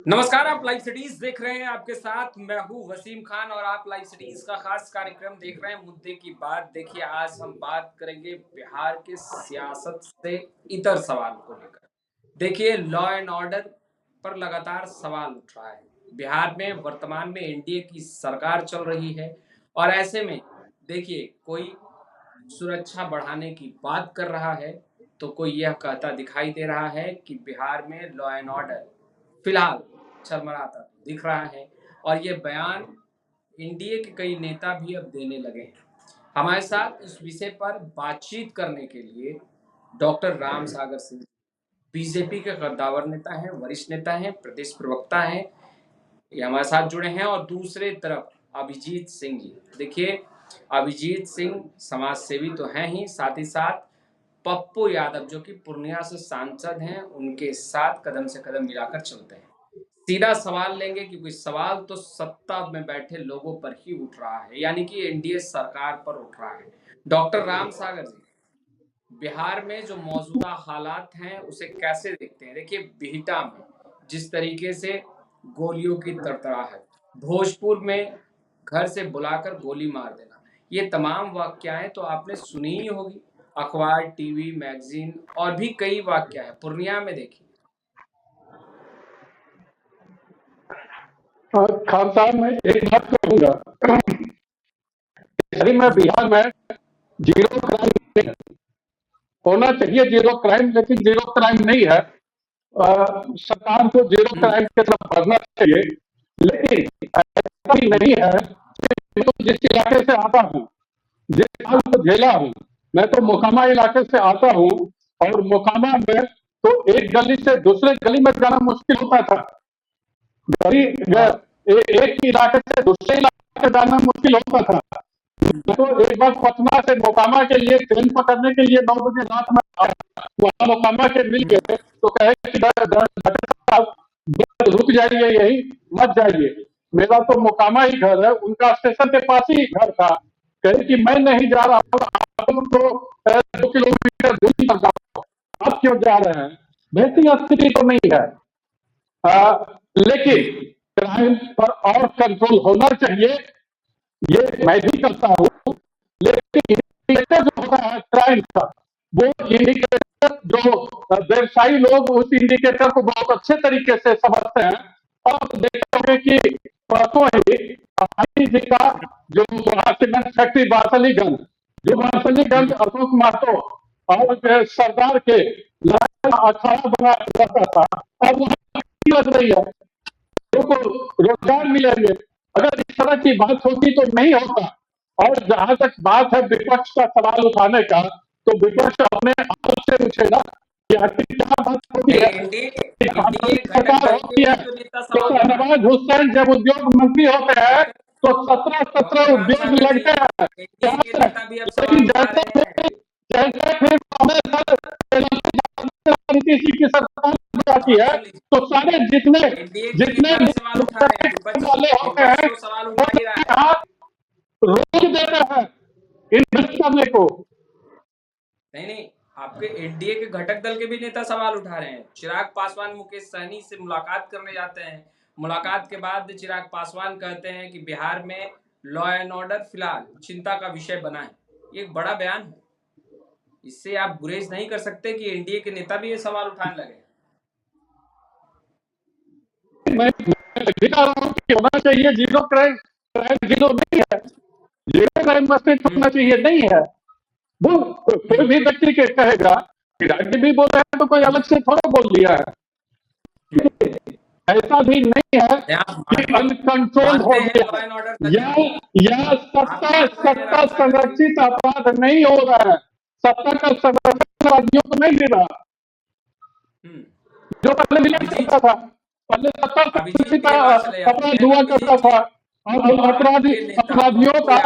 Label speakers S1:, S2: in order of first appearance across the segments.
S1: नमस्कार, आप live cities देख रहे हैं। आपके साथ मैं हूं वसीम खान और आप लाइव सिटीज का खास कार्यक्रम देख रहे हैं। मुद्दे की बात देखिए, आज हम बात करेंगे बिहार के सियासत से इतर सवाल को लेकर। देखिए, लॉ एंड ऑर्डर पर लगातार सवाल उठ रहा है। बिहार में वर्तमान में एनडीए की सरकार चल रही है और ऐसे में देखिए, कोई सुरक्षा बढ़ाने की बात कर रहा है तो कोई यह कहता दिखाई दे रहा है कि बिहार में लॉ एंड ऑर्डर फिलहाल चरमराता दिख रहा है। और ये बयान एनडीए के कई नेता भी अब देने लगे हैं। हमारे साथ इस विषय पर बातचीत करने के लिए डॉक्टर राम सागर सिंह, बीजेपी के कद्दावर नेता हैं, वरिष्ठ नेता हैं, प्रदेश प्रवक्ता हैं, ये हमारे साथ जुड़े हैं। और दूसरे तरफ अभिजीत सिंह जी, देखिए अभिजीत सिंह समाज सेवी तो हैं ही, साथ ही साथ पप्पू यादव जो कि पूर्णिया से सांसद हैं, उनके साथ कदम से कदम मिलाकर चलते हैं। सीधा सवाल लेंगे क्योंकि सवाल तो सत्ता में बैठे लोगों पर ही उठ रहा है, यानी कि एनडीए सरकार पर उठ रहा है। डॉक्टर राम सागर जी, बिहार में जो मौजूदा हालात हैं उसे कैसे देखते हैं? देखिए, बिहटा में जिस तरीके से गोलियों की तड़तड़ाहट, भोजपुर में घर से बुलाकर गोली मार देना, ये तमाम वाकयाएं तो आपने सुनी ही होगी, अखबार, टीवी, मैगजीन और भी कई वाकया है। पूर्णिया में देखिए।
S2: खान साहब, मैं एक बात कहूंगा। यदि मैं बिहार में जीरो क्राइम नहीं है, होना चाहिए जीरो क्राइम, लेकिन जीरो क्राइम नहीं है। सरकार को जीरो क्राइम की तरफ बढ़ना चाहिए, लेकिन ऐसा भी नहीं है कि मैं जिस इलाके से आता हूँ, जिस हाल को झेला हूँ, मैं तो मोकामा इलाके से आता हूँ और मोकामा में तो एक गली से दूसरे गली में जाना मुश्किल होता था। गली एक इलाके से दूसरे इलाके जाना मुश्किल होता था। तो एक बार पटना से मोकामा के लिए ट्रेन पकड़ने के लिए 9 बजे रात में वहां मोकामा के मिल गए तो कहे कि रुक जाइए, यही मत जाइए। मेरा तो मोकामा ही घर है, उनका स्टेशन के पास ही घर था। कहे कि मैं नहीं जा रहा हूँ, आप लोग तो 2 किलोमीटर दूरी पर जाओ, आप क्यों जा रहे हैं? वैसी स्थिति तो नहीं है। लेकिन क्राइम पर और कंट्रोल होना चाहिए, ये मैं भी करता हूँ। लेकिन इंडिकेटर जो होता है क्राइम का, वो इंडिकेटर जो व्यवसायी लोग उस इंडिकेटर को बहुत अच्छे तरीके से समझते हैं। और देखोगे कि परसों ही हाजी जी का जो सीमेंट फैक्ट्री बासलीगंज, जो बासलीगंज अशोक महतो और सरदार के अखाड़ा बना रहता था, अब वहां लग रही है, लोगों को रोजगार मिलेंगे। अगर इस तरह की बात होती तो नहीं होता। और जहां तक बात है विपक्ष का सवाल उठाने का, तो विपक्ष अपने आप से पूछेगा कि आखिर क्या बात होती है। सरकार होती है तो शहनवाज हुसैन जब उद्योग मंत्री होते हैं तो 17 उद्योग लगते हैं, लेकिन जैसे फिर नीतीश की सरकार जाती है तो सारे जितने जितने वाले होते हैं वो रोक देते हैं इन्वेस्ट करने को।
S1: नहीं, आपके एनडीए के घटक दल के भी नेता सवाल उठा रहे हैं। चिराग पासवान मुकेश सहनी से मुलाकात करने जाते हैं। मुलाकात के बाद चिराग पासवान कहते हैं कि बिहार में लॉ एंड ऑर्डर फिलहाल चिंता का विषय बना है। ये एक बड़ा बयान है, इससे आप गुरेज नहीं कर सकते कि एनडीए के नेता भी ये सवाल उठाने लगे।
S2: मैं दिखा रहा हूँ कि होना चाहिए जीरो क्राइम, क्राइम जीरो नहीं है, जीरो क्राइम मस्जिद होना चाहिए नहीं है। वो कोई भी व्यक्ति के कहेगा कि राज्य भी बोल रहे हैं तो कोई अलग से थोड़ा बोल दिया है। ऐसा भी नहीं है कि अनकंट्रोल हो गया या सत्ता संरक्षित अपराध नहीं हो रहा है, सत्ता का संरक्षण राज्यों को नहीं मिल रहा जो पहले मिला करता था। पहले सत्ता संरक्षित अपराध हुआ करता था और अपराधियों का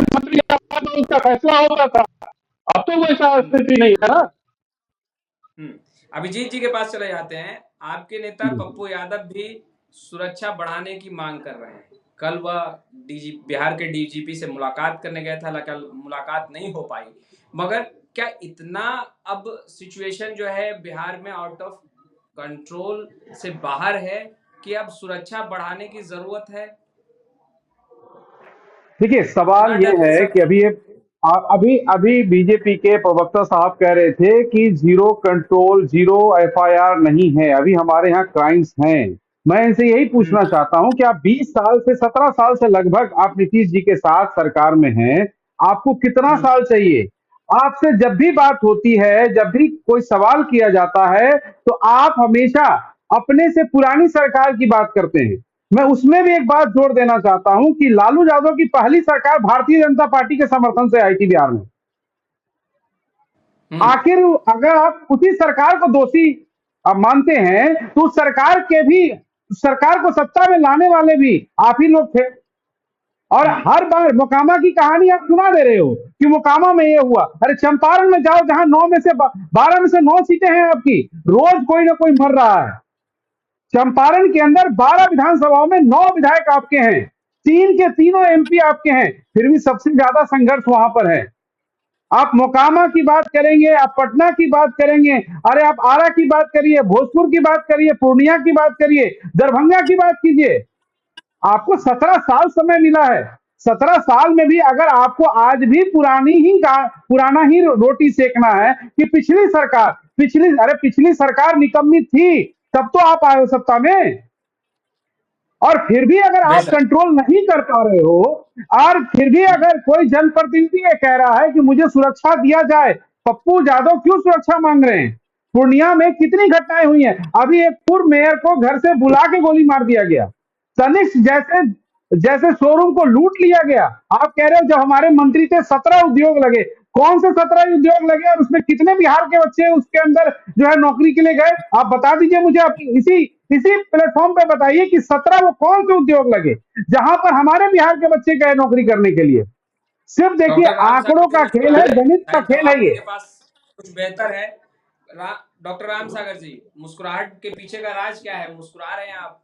S2: मंत्री उसका फैसला होता था। अब तो वैसा स्थिति नहीं है ना।
S1: अभिजीत जी के पास चले जाते हैं। आपके नेता पप्पू यादव भी सुरक्षा बढ़ाने की मांग कर रहे हैं, कल वह बिहार के डीजीपी से मुलाकात करने गया था, लेकिन मुलाकात नहीं हो पाई। मगर क्या इतना अब सिचुएशन जो है बिहार में आउट ऑफ कंट्रोल से बाहर है कि अब सुरक्षा बढ़ाने की जरूरत है?
S2: देखिए,
S1: इतना
S2: सवाल ये
S1: डर है
S2: है
S1: सर?
S2: कि अभी अभी बीजेपी के प्रवक्ता साहब कह रहे थे कि जीरो कंट्रोल, जीरो एफआईआर नहीं है, अभी हमारे यहाँ क्राइम्स हैं। मैं इनसे यही पूछना चाहता हूं कि आप 20 साल से 17 साल से लगभग आप नीतीश जी के साथ सरकार में हैं, आपको कितना
S1: हम्म।
S2: साल चाहिए? आपसे जब भी बात होती है, जब भी कोई सवाल किया जाता है, तो आप हमेशा अपने से पुरानी सरकार की बात करते हैं। मैं उसमें भी एक बात जोड़ देना चाहता हूं कि लालू यादव की पहली सरकार भारतीय जनता पार्टी के समर्थन से आई थी बिहार में।
S1: हम्म।
S2: आखिर अगर आप उसी सरकार को दोषी आप मानते हैं, तो उस सरकार के भी, सरकार को सत्ता में लाने वाले भी आप ही लोग थे। और हर बार मोकामा की कहानी आप सुना दे रहे हो कि मोकामा में ये हुआ। अरे चंपारण में जाओ, जहां 12 में से 9 सीटें हैं आपकी, रोज कोई ना कोई मर रहा है। चंपारण के अंदर 12 विधानसभाओं में 9 विधायक आपके हैं, 3 के तीनों एमपी आपके हैं, फिर भी सबसे ज्यादा संघर्ष वहां पर है। आप मोकामा की बात करेंगे, आप पटना की बात करेंगे, अरे आप आरा की बात करिए, भोजपुर की बात करिए, पूर्णिया की बात करिए, दरभंगा की बात कीजिए। आपको 17 साल समय मिला है। 17 साल में भी अगर आपको आज भी पुराना ही रोटी सेकना है कि पिछली सरकार निकम्मी थी, तब तो आप आए हो सत्ता में। और फिर भी अगर आप
S1: बेशक।
S2: कंट्रोल नहीं कर पा रहे हो, और फिर भी अगर कोई जनप्रतिनिधि ये कह रहा है कि मुझे सुरक्षा दिया जाए, पप्पू यादव क्यों सुरक्षा मांग रहे हैं? पूर्णिया में कितनी घटनाएं हुई हैं। अभी एक पूर्व मेयर को घर से बुला के गोली मार दिया गया। तनिष्क जैसे जैसे शोरूम को लूट लिया गया। आप कह रहे हो जब हमारे मंत्री थे 17 उद्योग लगे। कौन से 17 उद्योग लगे और उसमें कितने बिहार के बच्चे उसके अंदर जो है नौकरी के लिए गए? आप बता दीजिए मुझे, इसी इसी प्लेटफॉर्म पे बताइए कि 17 वो कौन से उद्योग लगे जहां पर हमारे बिहार के बच्चे गए नौकरी करने के लिए? सिर्फ देखिए,
S1: डॉक्टर राम
S2: आंकड़ों
S1: सागर जी
S2: का खेल है,
S1: मुस्कुरा रहे
S2: गणित
S1: हैं,
S2: का
S1: शायद
S2: खेल है
S1: जवाब
S2: ये।
S1: उनके पास कुछ बेहतर है। डॉक्टर राम सागर जी, मुस्कुराहट के पीछे का राज क्या है? मुस्कुरा रहे हैं आप,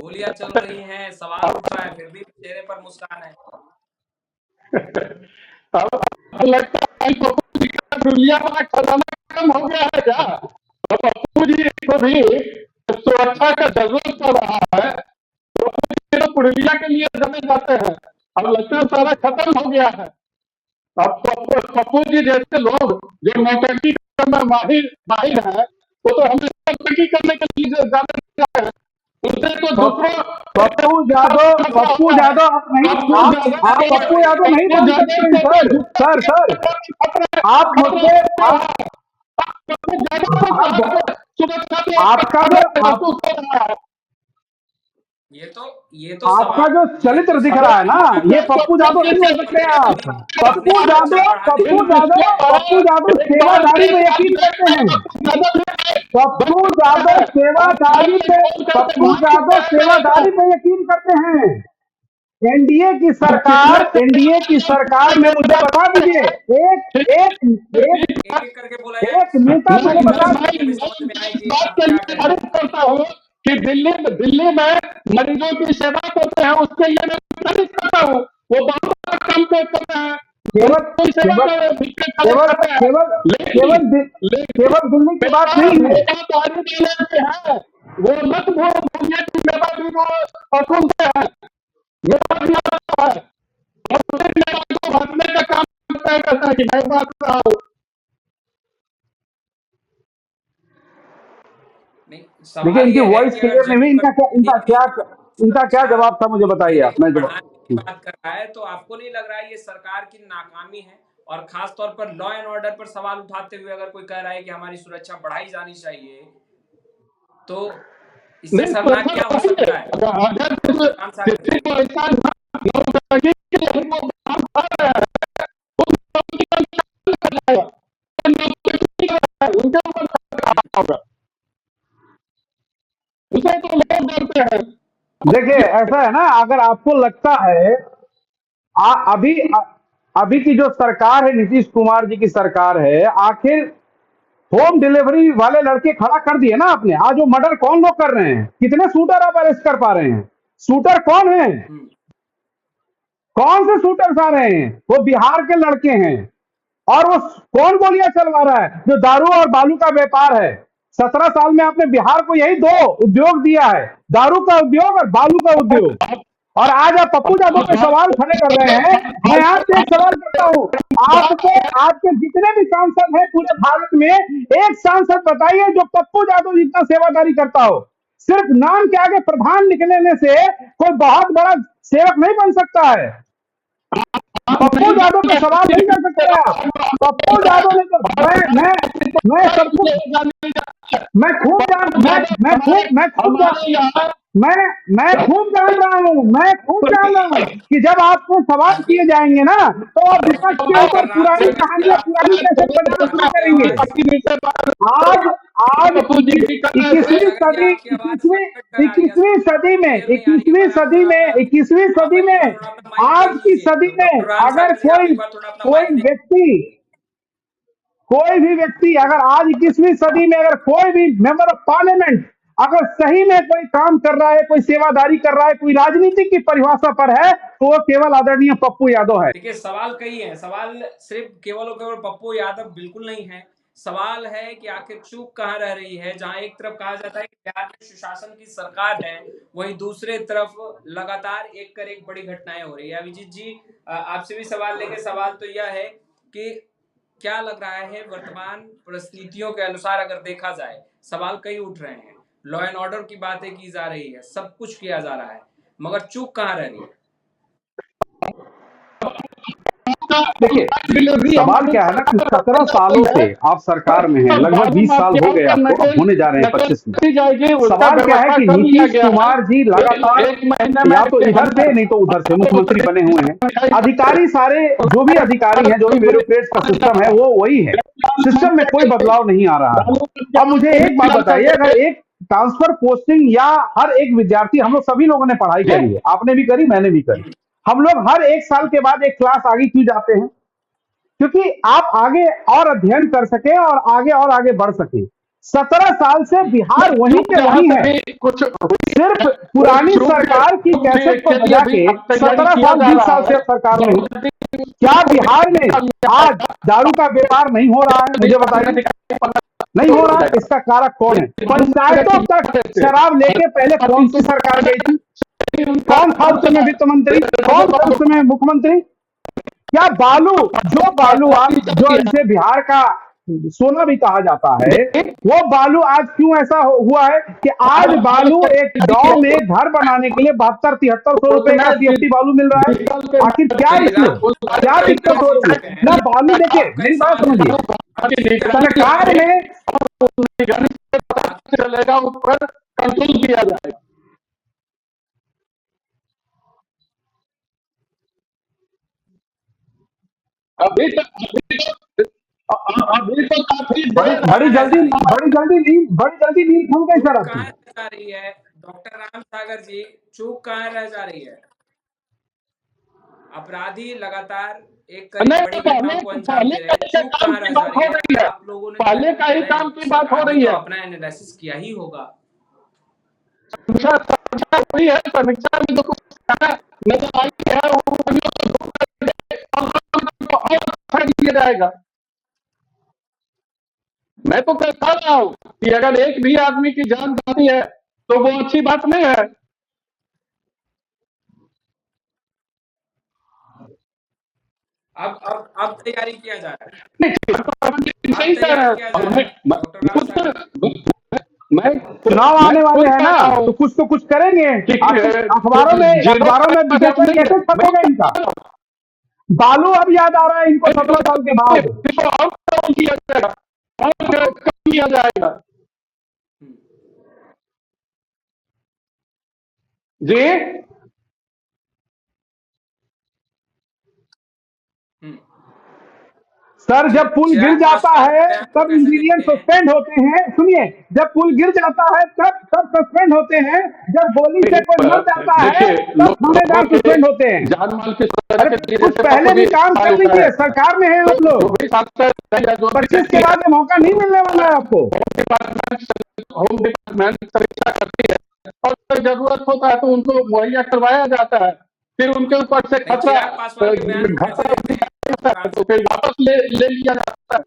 S1: गोलियां चल रही हैं, सवाल उठ रहा है, फिर भी चेहरे पर मुस्कान है।
S2: अब लगता है पप्पू जी का दुनिया वाला खजाना कम हो गया है क्या? तो पप्पू जी को भी सुरक्षा का जरूरत पड़ रहा है। पप्पू जी तो पुरलिया के लिए जाने जाते हैं, अब लगता है सारा खत्म हो गया है। अब पप्पू जी जैसे लोग जो नौटंकी करने में माहिर माहिर है, वो तो हमेशा नौटंकी करने के लिए जाने हैं। उनसे तो दूसरों पप्पू यादव आप नहीं, आप पप्पू यादव नहीं बोल सकते हैं सर। सर आप मुझसे आप आपका जो आप
S1: ये तो
S2: आपका
S1: सवाल,
S2: जो
S1: ये तो
S2: चरित्र दिख रहा है
S1: सवाल
S2: ना,
S1: ही पैदा
S2: ये
S1: है
S2: पप्पू यादव नहीं हो सकते हैं आप।
S1: कि अपनी सुरक्षा बढ़ाने के लिए
S2: पप्पू यादव सेवादारी पे यकीन करते हैं। पप्पू यादव सेवादारी पे पप्पू यादव सेवादारी पे यकीन करते हैं। एनडीए की सरकार में मुझे बता दीजिए, एक एक एक
S1: एक एक करके बोला जाए
S2: एक नेता मुझे बता
S1: तो मुझे भी
S2: दीजिए।
S1: समझ में आए कि आप क्या कह रहे हैं।
S2: करता हूँ कि दिल्ली में मरीजों की सेवा करते हैं, उसके लिए मैं प्रेरित करता हूँ। वो बहुत काम करते हैं, केवल केवल केवल केवल केवल दिल्ली की बात नहीं है। वो मत भूलिए कि मेरा भी वो अतुल से है, मेरा भी आता है, और मेरा को भरने का काम तय करता है कि मैं बात कर रहा हूँ।
S1: नहीं,
S2: देखिए,
S1: सवाल
S2: इनकी
S1: ये है
S2: वॉइस
S1: कि अगर
S2: क्लियर नहीं हुई। इनका क्या
S1: सुरक्षा
S2: जवाब था, मुझे बताइए आप। मैं
S1: बढ़ाने की
S2: जवाब
S1: बात कर रहा है, तो आपको नहीं लग रहा है ये सरकार की नाकामी है? और खास तौर पर लॉ एंड ऑर्डर पर सवाल उठाते हुए अगर कोई कह रहा है कि हमारी सुरक्षा बढ़ाई जानी चाहिए, तो इससे
S2: नहीं,
S1: शर्मनाक क्या हो सकता है?
S2: अगर
S1: राम सागर जी,
S2: किसी को ऐसा नौटंकी के लिए वो काम कर रहे हैं, उनके ऊपर होगा, उसे तो लोग डरते हैं। देखिए, ऐसा है ना, अगर आपको लगता है आ, अभी अभी की जो सरकार है, नीतीश कुमार जी की सरकार है, आखिर होम डिलीवरी वाले लड़के खड़ा कर दिए ना आपने। आज वो मर्डर कौन लोग कर रहे हैं? कितने शूटर आप अरेस्ट कर पा रहे हैं? शूटर कौन है? कौन से शूटर्स आ रहे हैं? वो बिहार के लड़के हैं। और वो कौन गोलियां चलवा रहा है? जो दारू और बालू का व्यापार है। 17 साल में आपने बिहार को यही दो उद्योग दिया है, दारू का उद्योग और बालू का उद्योग। और आज आप पप्पू यादव पे सवाल खड़े कर रहे हैं। मैं आपसे एक सवाल करता हूं, आपके आपके जितने भी सांसद हैं पूरे भारत में, एक सांसद बताइए जो पप्पू यादव जितना सेवादारी करता हो। सिर्फ नाम के आगे प्रधान निकलने से कोई बहुत बड़ा सेवक नहीं बन सकता है। पप्पू यादव पे सवाल नहीं कर सकते आप। पप्पू यादव ने तो मैं सब कुछ मैं खूब जान रहा हूं कि जब आपको सवाल किए जाएंगे ना तो आप विपक्ष के ऊपर पुरानी कहानियां पुरानी कैसे बनाना शुरू करेंगे। आज आज 21वीं सदी में आज की सदी में अगर कोई भी व्यक्ति अगर आज 21वीं सदी में अगर कोई भी मेंबर ऑफ पार्लियामेंट अगर सही में कोई काम कर रहा है, कोई सेवादारी कर रहा है, कोई राजनीति की परिभाषा पर है, तो वो केवल आदरणीय पप्पू यादव है।
S1: देखिए सवाल कई है, सवाल सिर्फ केवल और केवल पप्पू यादव बिल्कुल नहीं है। सवाल है कि आखिर चूक कहाँ रह रही है। जहां एक तरफ कहा जाता है कि बिहार में सुशासन की सरकार है, वहीं दूसरे तरफ लगातार एक कर एक बड़ी घटनाएं हो रही है। अभिजीत जी, आपसे भी सवाल लेंगे। सवाल तो यह है कि क्या लग रहा है वर्तमान परिस्थितियों के अनुसार अगर देखा जाए, सवाल कई उठ रहे हैं, लॉ एंड ऑर्डर की बातें की जा रही है, सब कुछ किया जा रहा है, मगर चूक कहाँ रह रही है?
S2: देखिए सवाल क्या है ना कि 17 सालों से आप सरकार में हैं, लगभग 20 साल हो गए आपको, अब होने जा रहे हैं 25 में। सवाल क्या है कि नीतीश कुमार जी लगातार या तो इधर से नहीं तो उधर से मुख्यमंत्री बने हुए हैं। अधिकारी सारे जो भी अधिकारी हैं, जो भी ब्यूरोक्रेट्स का सिस्टम है वो वही है, सिस्टम में कोई बदलाव नहीं आ रहा है। अब मुझे एक बात बताइए, अगर एक ट्रांसफर पोस्टिंग या हर एक विद्यार्थी, हम लोग सभी लोगों ने पढ़ाई करी है, आपने भी करी मैंने भी करी, हम लोग हर एक साल के बाद एक क्लास आगे क्यों जाते हैं? क्योंकि आप आगे और अध्ययन कर सके और आगे बढ़ सके। 17 साल से बिहार वहीं के वहीं है। सिर्फ पुरानी सरकार की कैसेट को बजा के 17 साल 20 साल से सरकार में, क्या बिहार में आज दारू का व्यापार नहीं हो रहा है? मुझे बताइए, नहीं हो रहा है। इसका कारक कौन है? पंचायतों तक शराब लेके पहले कौन सी सरकार गई थी? कौन था उस समय वित्त मंत्री? कौन था उस समय मुख्यमंत्री? क्या बालू आज जो इसे बिहार का सोना भी कहा जाता है, वो बालू आज क्यों ऐसा हुआ है कि आज बालू एक गांव में घर बनाने के लिए 72-73 रुपए का CFT बालू मिल रहा है? आखिर क्या दिक्कत हो रही है ना? बालू देखिए, मेरी बात समझिए, सरकार में चलेगा, ऊपर कंट्रोल किया जाएगा। अभी तो काफी बड़ी जल्दी नींद खुल गई सर।
S1: कहाँ जा रही है डॉक्टर राम सागर जी? चूक कहाँ रह जा रही है? अपराधी लगातार एक बड़ी घटना को अंजाम दे रहे हैं, चूक कहाँ रह जा रही है? आप लोगों ने
S2: पहले का ही काम की बात हो रही है,
S1: अपना एनालिसिस किया ही होगा।
S2: समीक्षा में तो कुछ नजर आई है, किया जाएगा। मैं तो कहता रहा हूं कि अगर एक भी आदमी की जान जाती है तो वो अच्छी बात नहीं है।
S1: अब तैयारी किया जा रहा है।
S2: सही कह रहे हैं। मैं चुनाव आने वाले हैं ना, तो कुछ करेंगे। अखबारों में कैसे छपेगा इनका? बालू अब याद आ रहा है इनको 17 साल के बाद। किया जाएगा जी। सर, जब पुल गिर जाता है तब इंजीनियर सस्पेंड होते हैं। सुनिए, जब पुल गिर जाता है तब सस्पेंड होते हैं। जब गोली से कोई मर जाता है तब थानेदार सस्पेंड होते हैं। कुछ पहले भी काम कर लीजिए, सरकार में है आप लोग। 25 के बाद मौका नहीं मिलने वाला है आपको। होम डिपार्टमेंट समीक्षा करती है और जरूरत होता है तो उनको मुहैया करवाया जाता है, फिर उनके ऊपर से
S1: नहीं,
S2: खतरा
S1: चिराग पासवान के बयान को कैसे
S2: घटा
S1: देखते हैं
S2: जाता है तो फिर वापस ले लिया जाता है।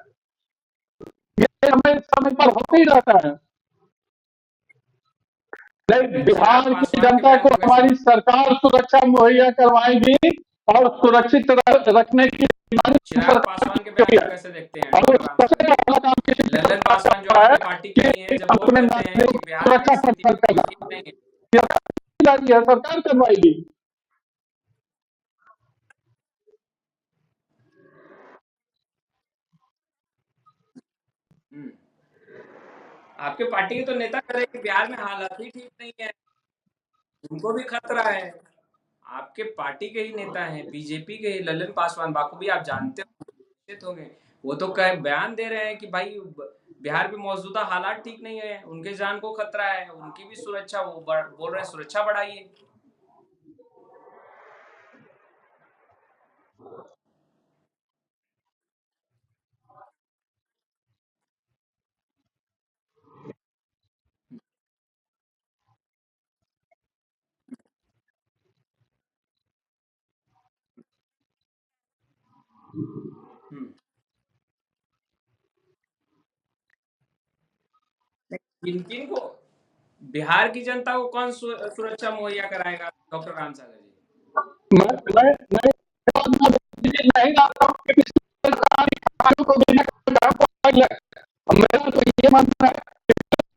S2: ये समय समय पर होते ही रहता है। नहीं,
S1: चिराग
S2: बिहार की
S1: पासवान के
S2: जनता
S1: बयान
S2: को
S1: को कैसे
S2: हमारी
S1: देखते हैं?
S2: सरकार सुरक्षा मुहैया करवाएगी और सुरक्षित रखने की जिम्मेदारी
S1: चिराग
S2: सरकार
S1: पासवान के
S2: की
S1: बयान को
S2: है।
S1: कैसे देखते हैं
S2: और
S1: डॉक्टर राम
S2: सबसे
S1: सागर जी?
S2: पहला काम किसी
S1: लल्लन
S2: सरकार
S1: पासवान जो
S2: का है
S1: आपके पार्टी के ही हैं,
S2: कि
S1: जब वो
S2: अपने
S1: कहते हैं
S2: नागरिकों
S1: कि
S2: की
S1: बिहार
S2: सुरक्षा
S1: की
S2: पर
S1: स्थिति
S2: खर्च
S1: बिल्कुल
S2: करना
S1: ठीक नहीं है।
S2: है, सरकार करवाएगी।
S1: हम्म। आपके पार्टी के तो नेता कह रहे हैं कि बिहार में हालात ही ठीक नहीं है, उनको भी खतरा है। आपके पार्टी के ही नेता हैं, बीजेपी के ही लल्लन पासवान, बाखूबी आप जानते होंगे। वो तो कह बयान दे रहे हैं कि भाई बिहार में मौजूदा हालात ठीक नहीं है, उनके जान को खतरा है, उनकी भी सुरक्षा, वो बोल रहे हैं सुरक्षा बढ़ाइए। हम्म। किन किन को, बिहार की जनता को कौन सुरक्षा मुहैया कराएगा डॉक्टर राम सागर जी?
S2: मैं नहीं जानता हूँ कि पिछली सरकार की खामियों को देने का काम है। मेरा तो ये मानना है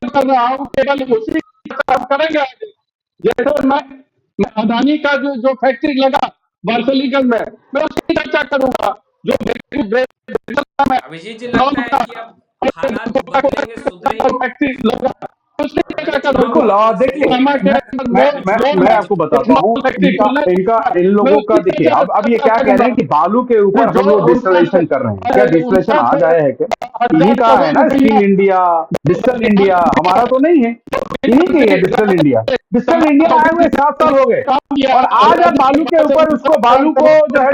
S2: कर रहा हूँ, केवल उसी काम करेंगे आगे। जैसे मैं अदानी का जो फैक्ट्री लगा वारसलीगंज में, मैं उसकी चर्चा करूंगा। जो में
S1: अभिजीत जी, लगता है
S2: का
S1: कि अब हालात बदलेंगे, सुधरेंगे?
S2: फैक्ट्री लगा, उसकी चर्चा
S1: अभिजीत जी, हाँ,
S2: करूंगा।
S3: बिल्कुल।
S1: बहुत
S3: देखिए,
S1: नजदीक है।
S3: मैं आपको बताता हूँ,
S2: फैक्ट्री
S3: इनका
S2: खुलने
S3: इनका
S2: का
S3: इन
S2: मैं
S3: लोगों का
S2: उसकी
S3: देखिए, अब ये
S2: चर्चा
S3: क्या कह रहे
S2: करूंगा।
S3: हैं कि बालू के ऊपर
S2: जो
S3: हम लोग
S2: उनका
S3: डिसलेशन कर रहे हैं। क्या डिसलेशन
S2: उनका
S3: आज आया है क्या? इन्हीं का
S2: करोड़
S3: है ना,
S2: रुपया
S3: स्किल इंडिया, डिजिटल इंडिया, हमारा तो नहीं है, इन्हीं की है डिजिटल इंडिया। डिजिटल इंडिया आए हुए 7 साल हो गए,
S2: काम किया
S3: और आज आप बालू के ऊपर उसको, बालू को जो है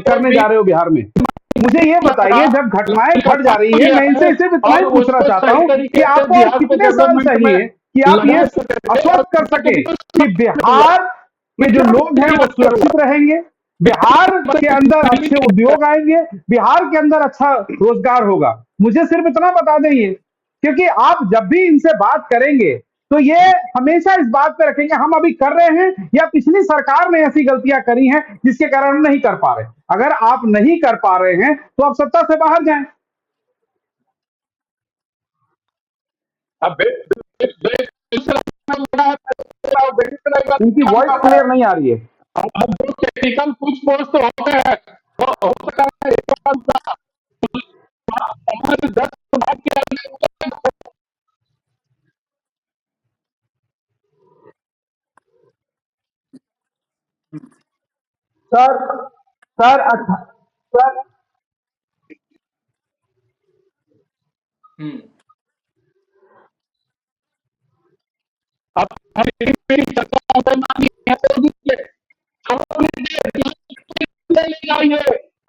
S3: करने जा रहे हो बिहार में। मुझे ये बताइए, जब घटनाएं घट जा रही है, मैं इनसे सिर्फ इतना ही
S2: और
S3: पूछना
S2: उसको
S3: चाहता
S2: सही
S3: हूं कि
S2: तरीके से
S3: आपको और
S2: बिहार को
S3: कितने साल
S2: डेवलपमेंट में
S3: चाहिए कि आप ये
S2: लगा सके
S3: आश्वस्त कर सके कि बिहार के जो लोग हैं वो सुरक्षित रहेंगे, बिहार के अंदर अच्छे उद्योग आएंगे, बिहार के अंदर अच्छा रोजगार होगा। मुझे सिर्फ इतना बता दें ये, क्योंकि आप जब भी इनसे बात करेंगे तो ये हमेशा इस बात पे रखेंगे हम अभी कर रहे हैं या पिछली सरकार ने ऐसी गलतियां करी हैं जिसके कारण हम नहीं कर पा रहे। अगर आप नहीं कर पा रहे हैं तो आप सत्ता से बाहर जाएं।
S2: अब
S3: इनकी वॉइस क्लियर नहीं आ रही है।
S2: अब जो टेक्निकल कुछ पोस्ट तो होते हैं, वो हो सकता है एक बार हमारे 10 बात किया।
S3: सर सर सर
S1: हम्म।
S2: अब मेरी चर्चा मानी है ले जाइए।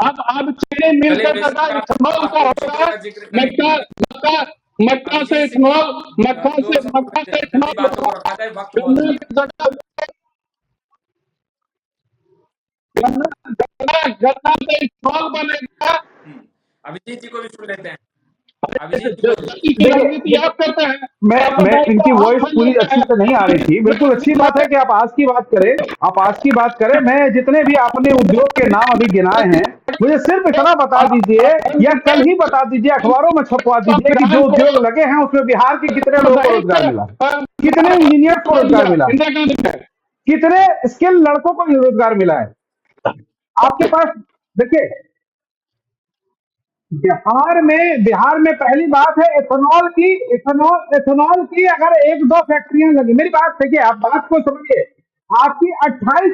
S2: अब चीनी मिल
S1: चलिए,
S2: का
S1: बेशक
S2: जगह
S1: आप
S2: इथेनॉल का
S1: एक
S2: होगा।
S1: चीज का जिक्र
S2: मक्का
S1: करेंगे।
S2: मक्का मक्का से
S1: अभिजीत सिंह जी,
S2: इथेनॉल
S1: हम लोग सब जल्दी
S2: इथेनॉल
S1: बातों को
S2: होगा।
S1: रखा जाए, वक्त बहुत
S2: गन्ने
S1: कम है।
S2: की जगह गन्ना से इथेनॉल बनेगा।
S1: हम्म। अभिजीत जी को भी सुन लेते हैं। अभिजीत जी बोलिए।
S2: जल्दी की राजनीति
S3: देखिए,
S2: आप करते हैं,
S3: मैं
S2: सांप्रदायिक
S3: इनकी
S2: आप
S3: वॉइस पूरी
S2: फैलाते
S3: अच्छी
S2: हैं।
S3: से नहीं आ रही थी, बिल्कुल अच्छी बात है कि आप आज की बात करें, आप आज की बात करें। मैं जितने भी आपने उद्योग के नाम अभी गिनाए हैं, मुझे सिर्फ इतना बता दीजिए या कल ही बता दीजिए, अखबारों में छपवा दीजिए कि जो उद्योग लगे हैं उसमें बिहार के कितने लोगों को रोजगार मिला है, कितने इंजीनियर्स को रोजगार मिला है,
S2: इंदिरा गांधी है।
S3: कितने स्किल लड़कों को रोजगार मिला है आपके पास। देखिए, बिहार में पहली बात है एथेनॉल की अगर 1-2 फैक्ट्रियां लगी, मेरी बात देखिए, आप बात को समझिए। आपकी 28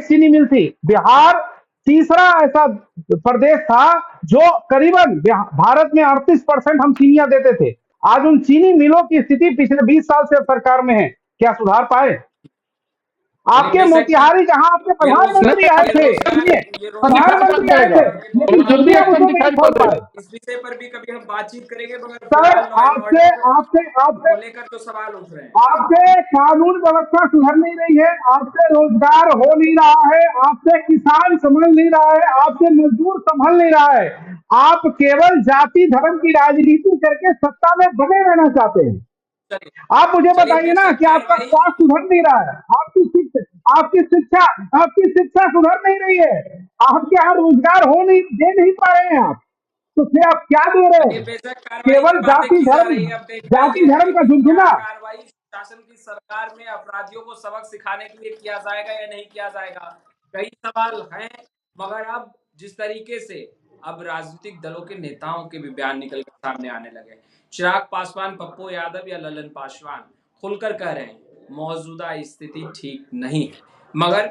S3: चीनी मिल थी। बिहार तीसरा ऐसा प्रदेश था जो करीबन भारत में 38% हम चीनियां देते थे। आज उन चीनी मिलों की स्थिति पिछले 20 साल से सरकार में है, क्या सुधार पाए? आपके
S1: बेशक
S3: मोतिहारी जहां आपके प्रधानमंत्री आए थे, सुनिए,
S1: ये
S3: प्रधानमंत्री आए
S2: पड़ेगा
S3: थे, लेकिन फिर भी आप उसको नहीं छोड़ पाए।
S1: इस विषय पर भी कभी हम बातचीत करेंगे, मगर
S3: सर,
S1: फिलहाल लॉ एंड
S3: आपसे
S1: ऑर्डर
S3: आपसे आपसे
S1: को लेकर जो सवाल उठ रहे हैं,
S3: आपसे कानून व्यवस्था सुधर नहीं रही है, आपसे रोजगार हो नहीं रहा है, आपसे किसान संभल नहीं रहा है, आपसे मजदूर संभल नहीं रहा है। आप केवल जाति धर्म की राजनीति करके सत्ता में बने रहना चाहते हैं।
S1: चलिए
S3: आप मुझे
S1: चलिए
S3: बताइए ना
S1: बेशक
S3: कि आपका
S1: कार्रवाई
S3: स्वास्थ्य सुधर नहीं रहा है, आपकी शिक्षा सुधर नहीं रही है, आपके यहाँ रोजगार हो नहीं दे नहीं पा रहे हैं आप, तो फिर आप क्या दे रहे
S1: चलिए
S3: हैं?
S1: बेशक कार्रवाई की
S3: केवल
S1: बातें की जा रही है। अब देखना
S3: जाति
S1: यह
S3: धर्म
S1: है
S3: का
S1: कि क्या
S3: झुंझुना।
S1: कार्रवाई शासन की सरकार में अपराधियों को सबक सिखाने के लिए किया जाएगा या नहीं किया जाएगा, कई सवाल हैं। मगर अब जिस तरीके से अब राजनीतिक दलों के नेताओं के भी बयान निकल कर सामने आने लगे, चिराग पासवान, पप्पू यादव या ललन पासवान खुलकर कह रहे हैं मौजूदा स्थिति ठीक नहीं है। मगर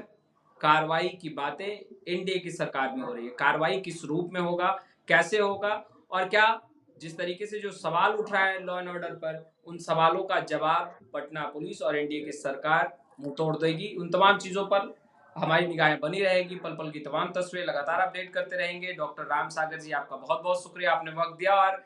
S1: कार्रवाई की बातें एनडीए की सरकार में हो रही है। कार्रवाई किस रूप में होगा, कैसे होगा, और क्या जिस तरीके से जो सवाल उठ रहा है लॉ एंड ऑर्डर पर, उन सवालों का जवाब पटना पुलिस और एनडीए की सरकार मुंह तोड़ देगी, उन तमाम चीजों पर हमारी निगाहें बनी रहेगी। पल पल की तमाम तस्वीरें लगातार अपडेट करते रहेंगे। डॉक्टर राम सागर जी, आपका बहुत बहुत शुक्रिया, आपने वक्त दिया और